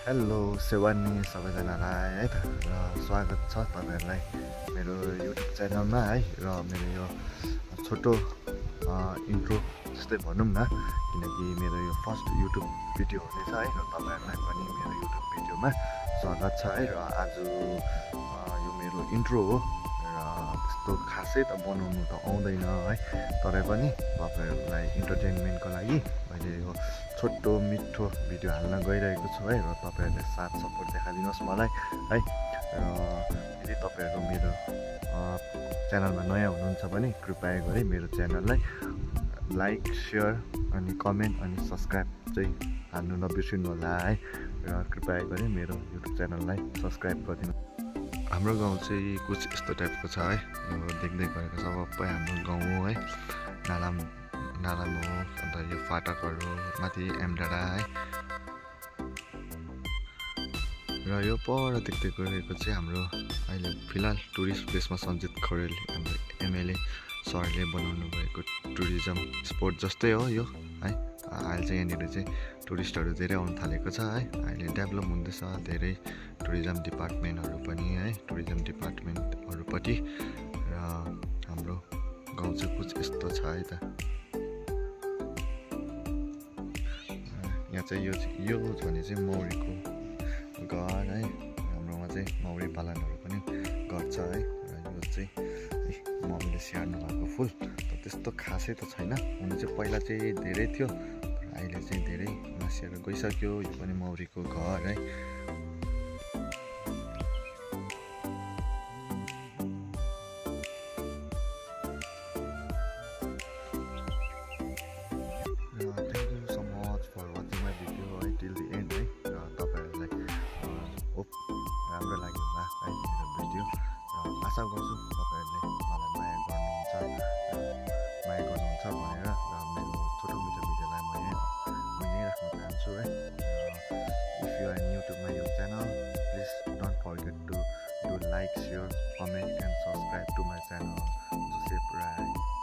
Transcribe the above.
Hello Sewani सबैजनालाई है त र स्वागत छ तपाईँहरूलाई मेरो युट्युब च्यानलमा है र मेरो यो छोटो इन्ट्रो जस्तै भनौँ न किनकि मेरो यो फर्स्ट युट्युब भिडियो हुनेछ है र तपाईँहरूलाई पनि मेरो युट्युब भिडियोमा स्वागत छ है र आज यो मेरो इन्ट्रो हो र त्यस्तो खासै त बनाउनु त आउँदैन है तरै पनि तपाईँहरूलाई इन्टरटेनमेन्टको लागि मैले यो छोटो मिठो भिडियो हाल्न गइरहेको छु है र तपाईँहरूले साथ सपोर्ट देखाइदिनुहोस् मलाई है र यदि तपाईँहरू मेरो च्यानलमा नयाँ हुनुहुन्छ भने कृपया गरी मेरो च्यानललाई लाइक सेयर अनि कमेन्ट अनि सब्सक्राइब चाहिँ हाल्नु नबिर्सिनु होला है र कृपया गरी मेरो युट्युब च्यानललाई सब्सक्राइब गरिदिनु। हाम्रो गाउँ चाहिँ कुछ यस्तो टाइपको छ है यो देख्दै गरेको सबै हाम्रो गाउँ हो है नालाम हो अन्त यो फाटकहरू माथि एमडाँडा है र यो पर देख्दै गएको चाहिँ हाम्रो अहिले फिलहाल टुरिस्ट प्लेसमा सञ्जित खरेल हाम्रो एमएलए सरले बनाउनु भएको टुरिज्म स्पोट जस्तै हो यो है। अहिले चाहिँ यहाँनिर चाहिँ टुरिस्टहरू धेरै आउनु थालेको छ है अहिले डेभलप हुँदैछ धेरै टुरिज्म डिपार्टमेन्टहरू पनि है टुरिज्म डिपार्टमेन्टहरूपट्टि र हाम्रो गाउँ चाहिँ कुछ यस्तो छ है त। यहाँ चाहिँ यो भने चाहिँ मौरीको घर है हाम्रोमा चाहिँ मौरी पालनहरू पनि गर्छ है र यो चाहिँ मम्मीले स्याहार्नु भएको फुल त्यस्तो खासै त छैन हुनु चाहिँ पहिला चाहिँ धेरै थियो तर अहिले चाहिँ धेरै मासिएर गइसक्यो यो पनि मौरीको घर है। राम्रो लाग्यो होला है मेरो भिडियो र आशा गर्छु तपाईँहरूले मलाई माया गर्नुहुन्छ भनेर र मेरो छोटो मिठो भिडियोलाई म यहीँ राख्न चाहन्छु है। If you are new to my channel please don't forget to do like share comment and subscribe to my channel Joseph Rai.